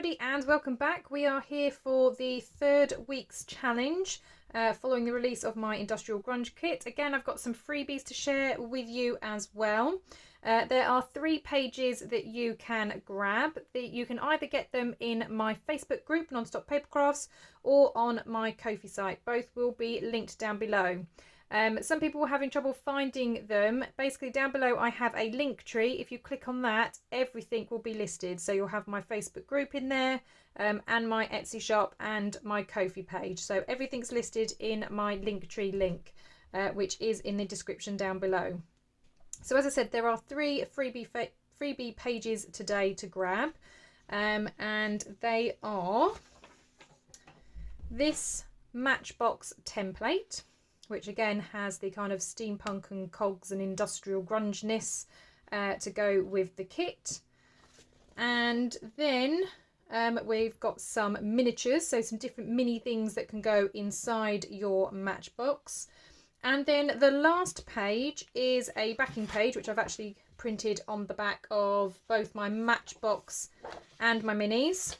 everybody and welcome back. We are here for the third week's challenge following the release of my Industrial Grunge kit. Again, I've got some freebies to share with you as well. There are 3 pages that you can grab. You can either get them in my Facebook group, Non-Stop Papercrafts, or on my Ko-fi site. Both will be linked down below. Some people were having trouble finding them. Basically down below I have a link tree. If you click on that, everything will be listed. So you'll have my Facebook group in there and my Etsy shop and my Ko-fi page. So everything's listed in my link tree link, which is in the description down below. So as I said, there are 3 freebie pages today to grab, and they are this Matchbox template, which again has the kind of steampunk and cogs and industrial grungeness to go with the kit. And then we've got some miniatures, so some different mini things that can go inside your Matchbox. And then the last page is a backing page, which I've actually printed on the back of both my Matchbox and my minis.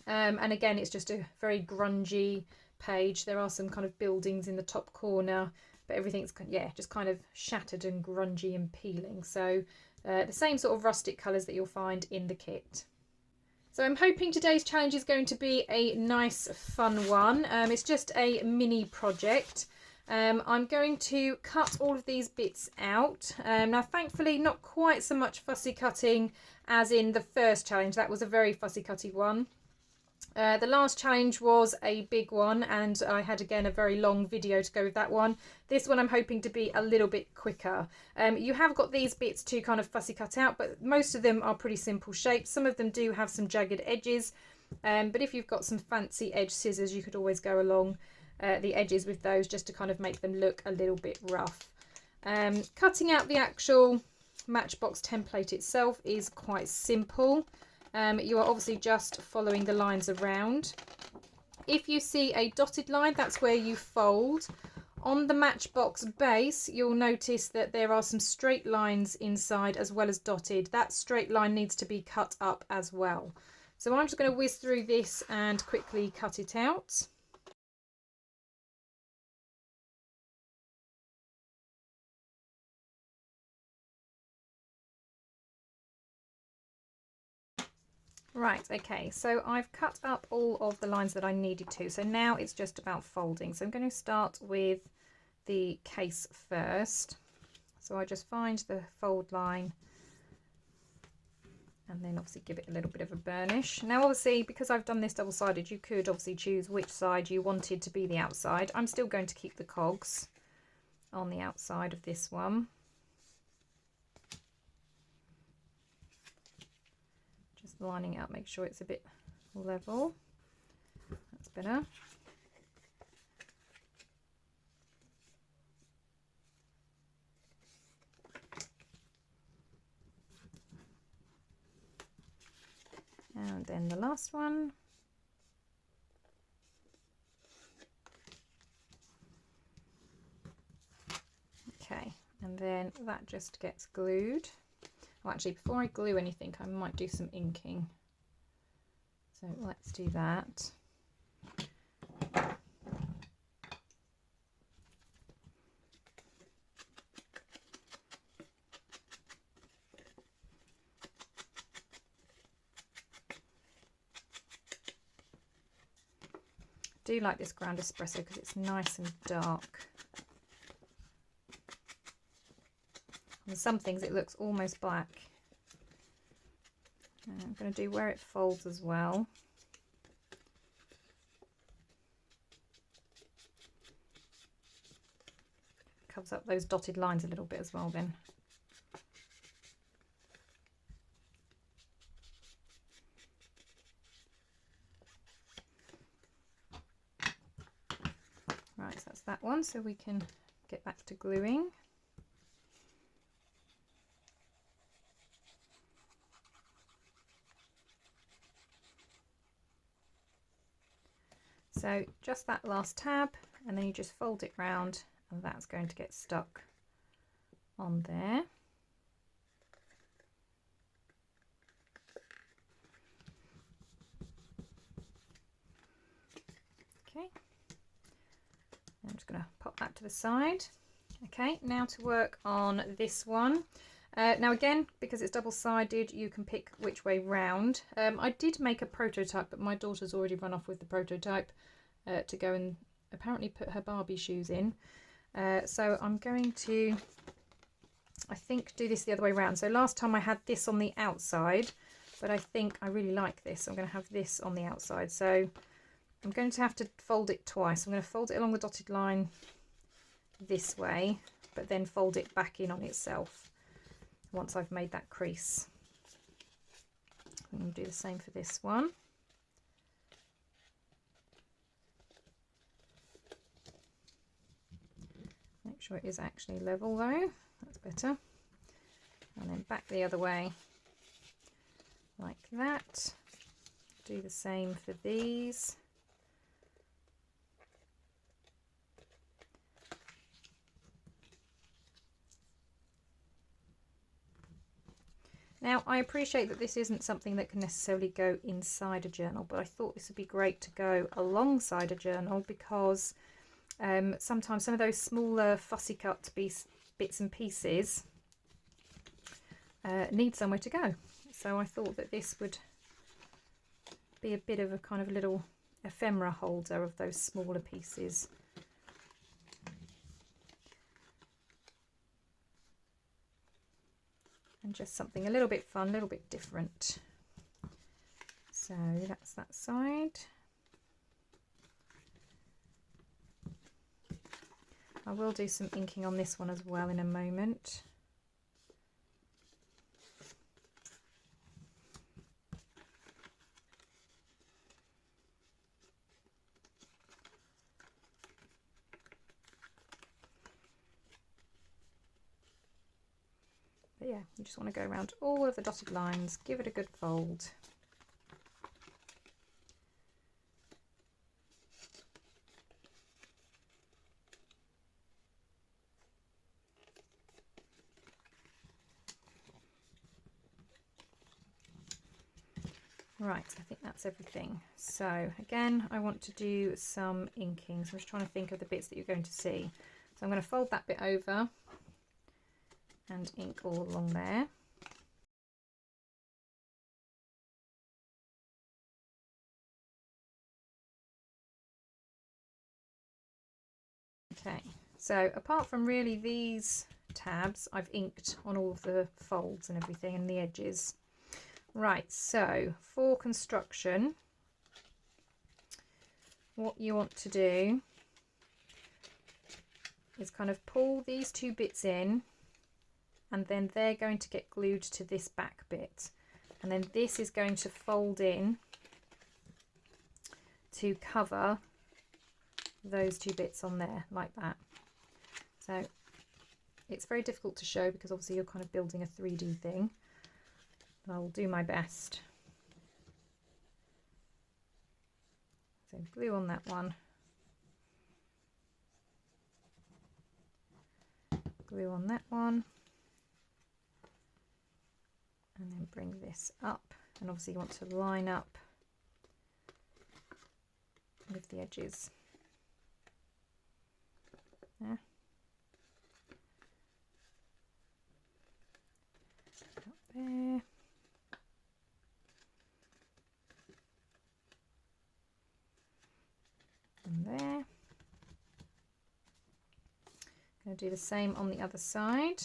And again, it's just a very grungy page. There are some kind of buildings in the top corner, but everything's, yeah, just kind of shattered and grungy and peeling. So the same sort of rustic colours that you'll find in the kit. So I'm hoping today's challenge is going to be a nice fun one. It's just a mini project. I'm going to cut all of these bits out. Now thankfully not quite so much fussy cutting as in the first challenge. That was a very fussy cutty one. The last challenge was a big one, and I had again a very long video to go with that one. This one I'm hoping to be a little bit quicker. You have got these bits to kind of fussy cut out, but most of them are pretty simple shapes. Some of them do have some jagged edges, but if you've got some fancy edge scissors, you could always go along the edges with those just to kind of make them look a little bit rough. Cutting out the actual Matchbox template itself is quite simple. You are obviously just following the lines around. If you see a dotted line, that's where you fold. On the Matchbox base, you'll notice that there are some straight lines inside as well as dotted. That straight line needs to be cut up as well. So I'm just going to whiz through this and quickly cut it out. Right, okay, so I've cut up all of the lines that I needed to, so now it's just about folding. So I'm going to start with the case first. So I just find the fold line and then obviously give it a little bit of a burnish. Now obviously, because I've done this double-sided, you could obviously choose which side you wanted to be the outside. I'm still going to keep the cogs on the outside of this one. Lining it up, make sure it's a bit level. That's better. And then the last one. Okay, and then that just gets glued. Well, actually, before I glue anything, I might do some inking. So let's do that. I do like this ground espresso because it's nice and dark. On some things it looks almost black. And I'm going to do where it folds as well. Covers up those dotted lines a little bit as well then. Right, so that's that one, so we can get back to gluing. So just that last tab, and then you just fold it round, and that's going to get stuck on there. Okay, I'm just going to pop that to the side. Okay, now to work on this one. Now again, because it's double-sided, you can pick which way round. I did make a prototype, but my daughter's already run off with the prototype to go and apparently put her Barbie shoes in. So I'm going to, I think, do this the other way around. So last time I had this on the outside, but I think I really like this. I'm going to have this on the outside. So I'm going to have to fold it twice. I'm going to fold it along the dotted line this way, but then fold it back in on itself once I've made that crease. I'm going to do the same for this one. Make sure it is actually level though, that's better. And then back the other way like that. Do the same for these. Now I appreciate that this isn't something that can necessarily go inside a journal, but I thought this would be great to go alongside a journal because sometimes some of those smaller fussy cut bits and pieces need somewhere to go. So I thought that this would be a bit of a kind of little ephemera holder of those smaller pieces. And just something a little bit fun, a little bit different. So that's that side. I will do some inking on this one as well in a moment. But yeah, you just want to go around all of the dotted lines, give it a good fold. Right, I think that's everything. So again, I want to do some inking. So I'm just trying to think of the bits that you're going to see. So I'm going to fold that bit over and ink all along there. Okay, so apart from really these tabs, I've inked on all of the folds and everything and the edges. Right, so for construction, what you want to do is kind of pull these two bits in, and then they're going to get glued to this back bit, and then this is going to fold in to cover those two bits on there like that. So it's very difficult to show because obviously you're kind of building a 3D thing, but I'll do my best. So glue on that one, glue on that one, and then bring this up, and obviously you want to line up with the edges. There. Up there. And there. I'm going to do the same on the other side.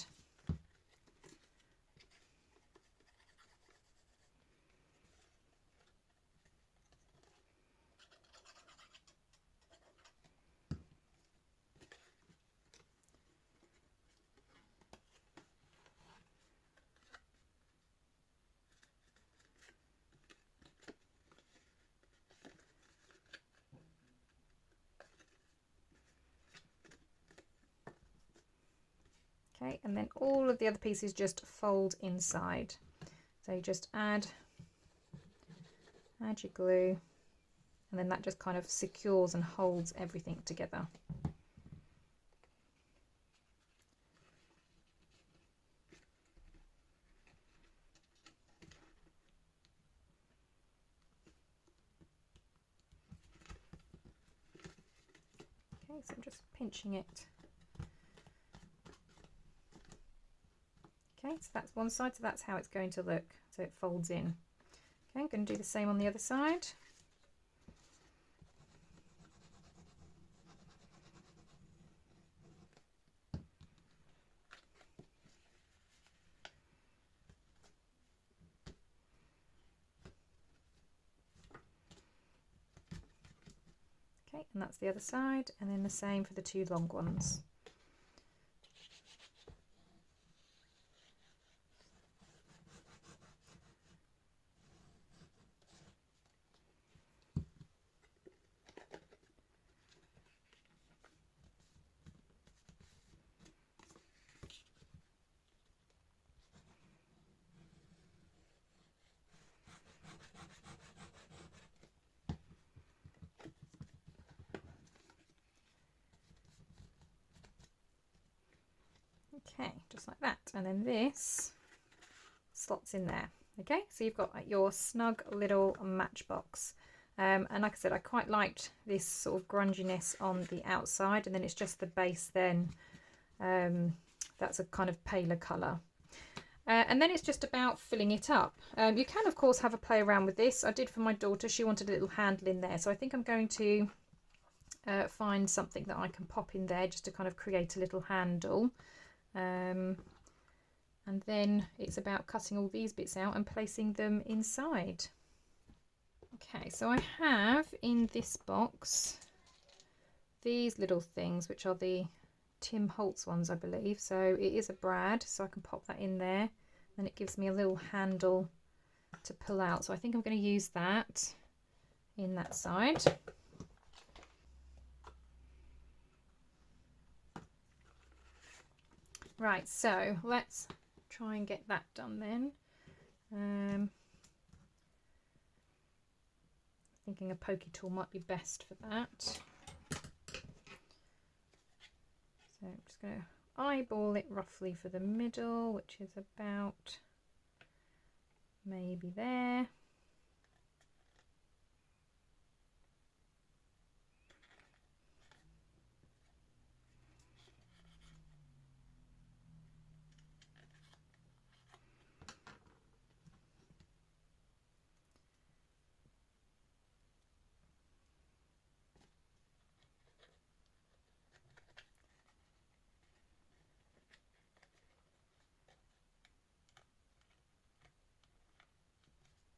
Okay, and then all of the other pieces just fold inside. So you just add your glue, and then that just kind of secures and holds everything together. Okay, so I'm just pinching it. Okay, so that's one side, so that's how it's going to look, so it folds in. Okay, I'm going to do the same on the other side. Okay, and that's the other side, and then the same for the two long ones. Okay, just like that, and then this slots in there. Okay, so you've got your snug little matchbox, and like I said, I quite liked this sort of grunginess on the outside, and then it's just the base then that's a kind of paler colour. And then it's just about filling it up. You can of course have a play around with this. I did for my daughter, she wanted a little handle in there, so I think I'm going to find something that I can pop in there just to kind of create a little handle. And then it's about cutting all these bits out and placing them inside. Okay, so I have in this box these little things, which are the Tim Holtz ones, I believe. So it is a brad, so I can pop that in there, and it gives me a little handle to pull out. So I think I'm going to use that in that side. Right, so let's try and get that done then. Thinking a pokey tool might be best for that. So I'm just going to eyeball it roughly for the middle, which is about maybe there.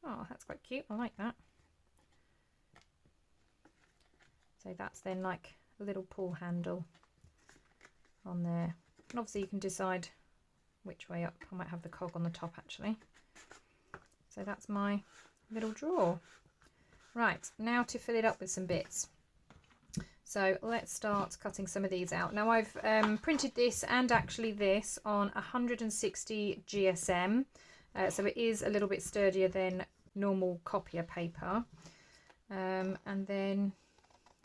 Oh, that's quite cute. I like that. So that's then like a little pull handle on there. And obviously you can decide which way up. I might have the cog on the top actually. So that's my little drawer. Right, now to fill it up with some bits. So let's start cutting some of these out. Now I've printed this and actually this on 160 GSM. So it is a little bit sturdier than normal copier paper. And then,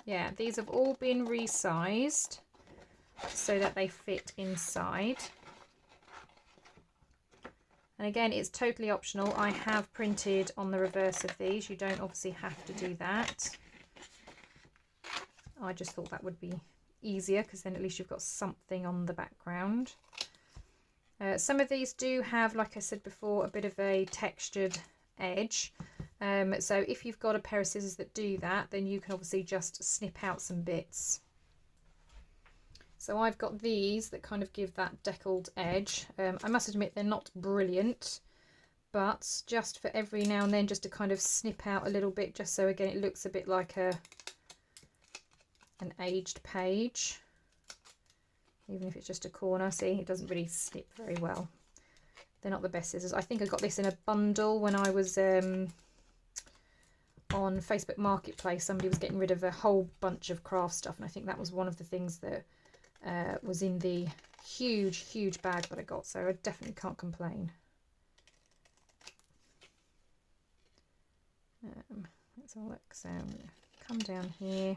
yeah, these have all been resized so that they fit inside. And again, it's totally optional. I have printed on the reverse of these. You don't obviously have to do that. I just thought that would be easier because then at least you've got something on the background. Some of these do have, like I said before, a bit of a textured edge. So if you've got a pair of scissors that do that, then you can obviously just snip out some bits. So I've got these that kind of give that deckled edge. I must admit they're not brilliant, but just for every now and then just to kind of snip out a little bit, just so again it looks a bit like an aged page. Even if it's just a corner, see, it doesn't really snip very well. They're not the best scissors. I think I got this in a bundle when I was on Facebook Marketplace. Somebody was getting rid of a whole bunch of craft stuff, and I think that was one of the things that was in the huge bag that I got, so I definitely can't complain. Let's have a look. So I'm going to come down here,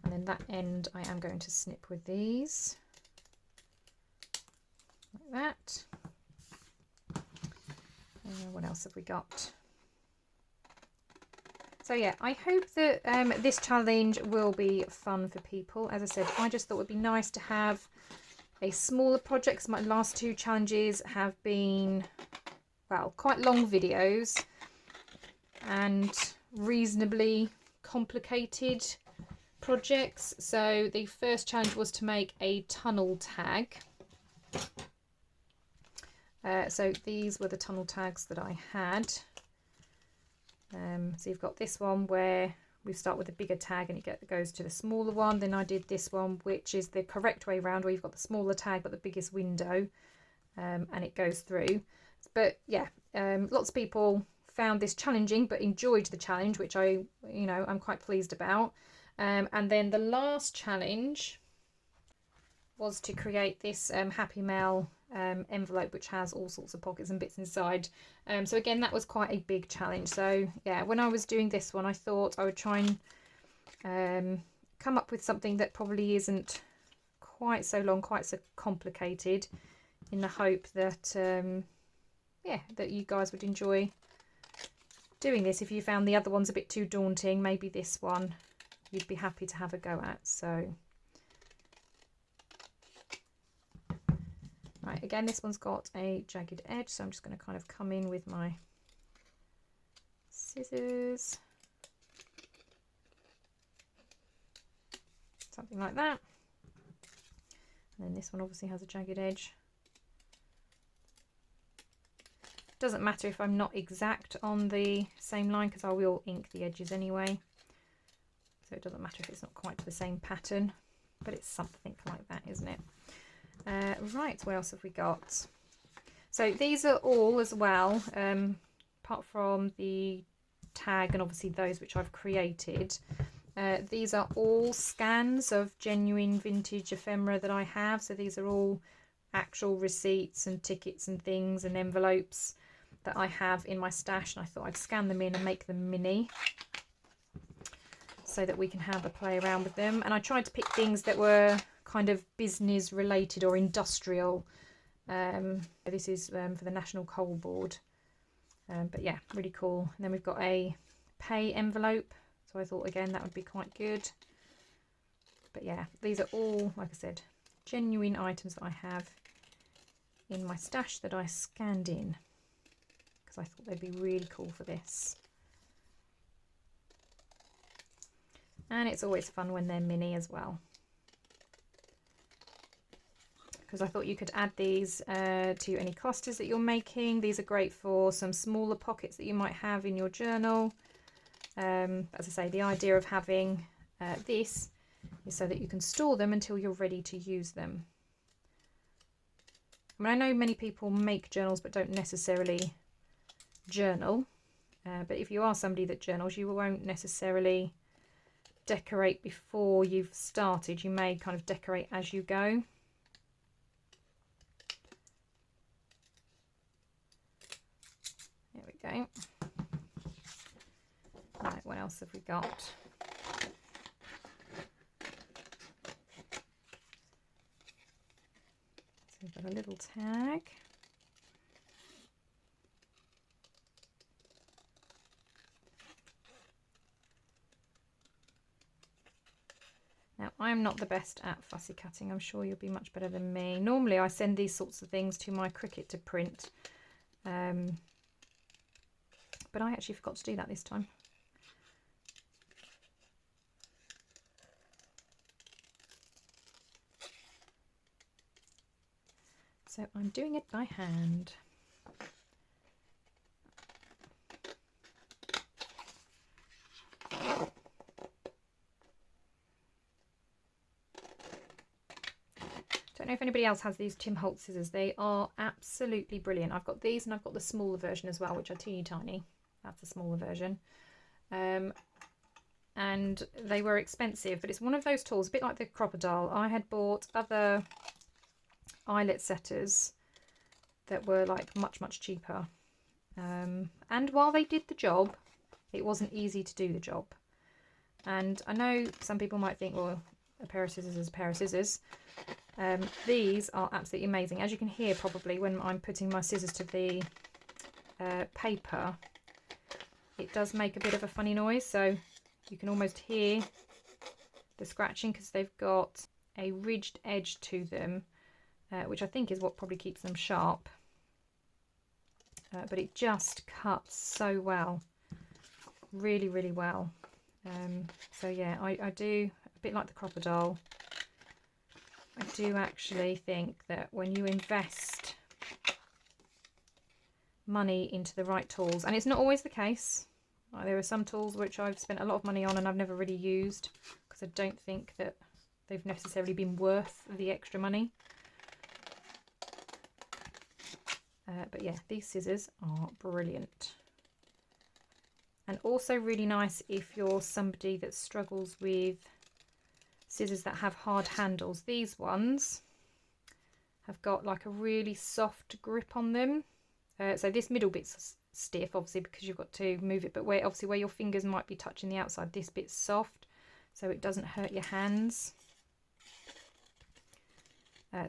and then that end I am going to snip with these like that. What else have we got? So yeah, I hope that this challenge will be fun for people. As I said, I just thought it would be nice to have a smaller project, because my last two challenges have been, well, quite long videos and reasonably complicated projects. So the first challenge was to make a tunnel tag. So these were the tunnel tags that I had. So you've got this one where we start with a bigger tag and it goes to the smaller one. Then I did this one, which is the correct way around, where you've got the smaller tag but the biggest window, and it goes through. But yeah, lots of people found this challenging but enjoyed the challenge, which I'm quite pleased about. And then the last challenge was to create this Happy Mail envelope, which has all sorts of pockets and bits inside. So again, that was quite a big challenge. So yeah, when I was doing this one, I thought I would try and come up with something that probably isn't quite so long, quite so complicated, in the hope that yeah, that you guys would enjoy doing this. If you found the other ones a bit too daunting, maybe this one you'd be happy to have a go at. So right, again, this one's got a jagged edge, so I'm just going to kind of come in with my scissors, something like that. And then this one obviously has a jagged edge. Doesn't matter if I'm not exact on the same line, because I will ink the edges anyway. So it doesn't matter if it's not quite the same pattern, but it's something like that, isn't it? Right, what else have we got? So these are all as well, apart from the tag and obviously those which I've created, these are all scans of genuine vintage ephemera that I have. So these are all actual receipts and tickets and things and envelopes that I have in my stash, and I thought I'd scan them in and make them mini so that we can have a play around with them. And I tried to pick things that were kind of business related or industrial. This is for the National Coal Board, but yeah, really cool. And then we've got a pay envelope, so I thought again that would be quite good. But yeah, these are all, like I said, genuine items that I have in my stash that I scanned in, because I thought they'd be really cool for this. And it's always fun when they're mini as well, because I thought you could add these to any clusters that you're making. These are great for some smaller pockets that you might have in your journal. As I say, the idea of having this is so that you can store them until you're ready to use them. I mean, I know many people make journals but don't necessarily journal, but if you are somebody that journals, you won't necessarily decorate before you've started. You may kind of decorate as you go. There we go. Right, what else have we got? So we've got a little tag. Now, I'm not the best at fussy cutting. I'm sure you'll be much better than me. Normally, I send these sorts of things to my Cricut to print, but I actually forgot to do that this time. So I'm doing it by hand. Don't know if anybody else has these Tim Holtz scissors. They are absolutely brilliant. I've got these and I've got the smaller version as well, which are teeny tiny. That's the smaller version. And they were expensive, but it's one of those tools, a bit like the crocodile. I had bought other eyelet setters that were like much cheaper. And while they did the job, it wasn't easy to do the job. And I know some people might think, well, a pair of scissors is a pair of scissors. These are absolutely amazing. As you can hear probably when I'm putting my scissors to the paper, it does make a bit of a funny noise, so you can almost hear the scratching because they've got a ridged edge to them, which I think is what probably keeps them sharp. But it just cuts so well, really, really well. So yeah, I do, a bit like the crocodile, I do actually think that when you invest money into the right tools, and it's not always the case, there are some tools which I've spent a lot of money on and I've never really used because I don't think that they've necessarily been worth the extra money. But yeah, these scissors are brilliant. And also really nice if you're somebody that struggles with scissors that have hard handles. These ones have got like a really soft grip on them. So this middle bit's stiff, obviously, because you've got to move it, but where your fingers might be touching the outside, this bit's soft, so it doesn't hurt your hands.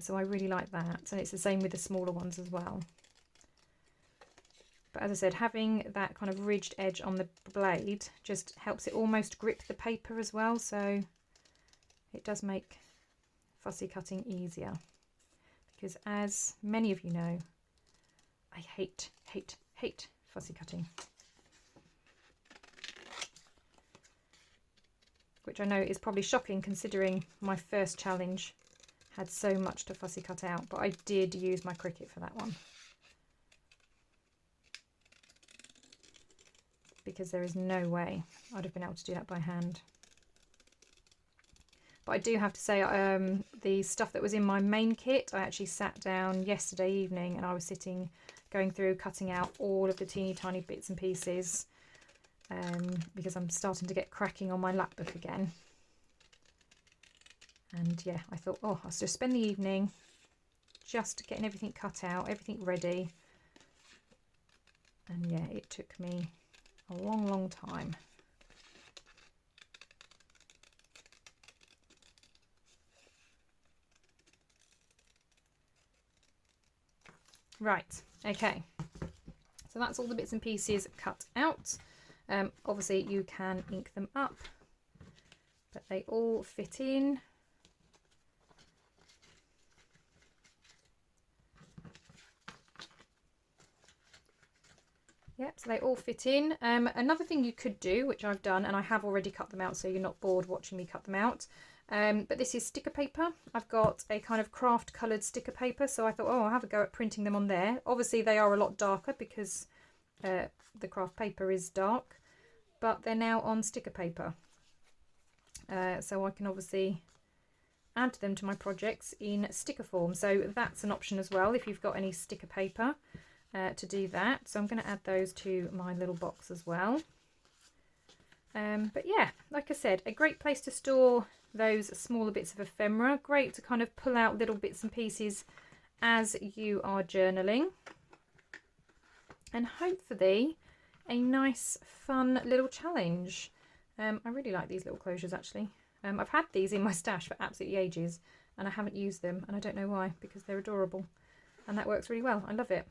So I really like that, and it's the same with the smaller ones as well. But as I said, having that kind of ridged edge on the blade just helps it almost grip the paper as well, so it does make fussy cutting easier. Because as many of you know, I hate fussy cutting. Which I know is probably shocking considering my first challenge had so much to fussy cut out, but I did use my Cricut for that one. Because there is no way I'd have been able to do that by hand. But I do have to say, the stuff that was in my main kit, I actually sat down yesterday evening and I was going through, cutting out all of the teeny tiny bits and pieces, because I'm starting to get cracking on my lap book again. And yeah, I thought, oh, I'll just spend the evening just getting everything cut out, everything ready. And yeah, it took me a long time. Right, okay, so that's all the bits and pieces cut out. Obviously you can ink them up, but they all fit in. Yep, so they all fit in. Another thing you could do, which I've done, and I have already cut them out so you're not bored watching me cut them out, but this is sticker paper. I've got a kind of craft coloured sticker paper, so I thought, oh, I'll have a go at printing them on there. Obviously they are a lot darker because the craft paper is dark, but they're now on sticker paper. So I can obviously add them to my projects in sticker form. So that's an option as well if you've got any sticker paper. To do that, so I'm going to add those to my little box as well. But yeah, like I said, a great place to store those smaller bits of ephemera. Great to kind of pull out little bits and pieces as you are journaling, and hopefully a nice fun little challenge. I really like these little closures actually. I've had these in my stash for absolutely ages and I haven't used them, and I don't know why, because they're adorable and that works really well. I love it.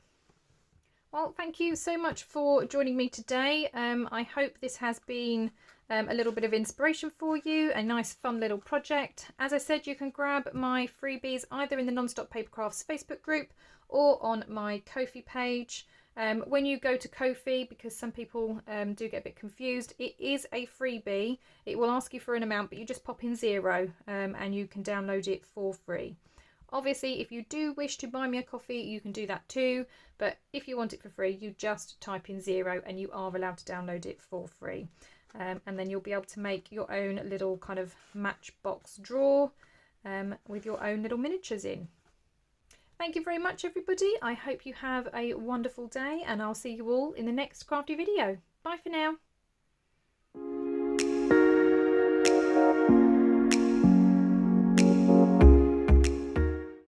Well, thank you so much for joining me today. I hope this has been a little bit of inspiration for you, a nice fun little project. As I said, you can grab my freebies either in the Non-Stop Papercrafts Facebook group or on my Ko-fi page. When you go to Ko-fi, because some people do get a bit confused, it is a freebie. It will ask you for an amount, but you just pop in 0 and you can download it for free. Obviously, if you do wish to buy me a coffee, you can do that too. But if you want it for free, you just type in 0 and you are allowed to download it for free. And then you'll be able to make your own little kind of matchbox drawer with your own little miniatures in. Thank you very much, everybody. I hope you have a wonderful day, and I'll see you all in the next crafty video. Bye for now.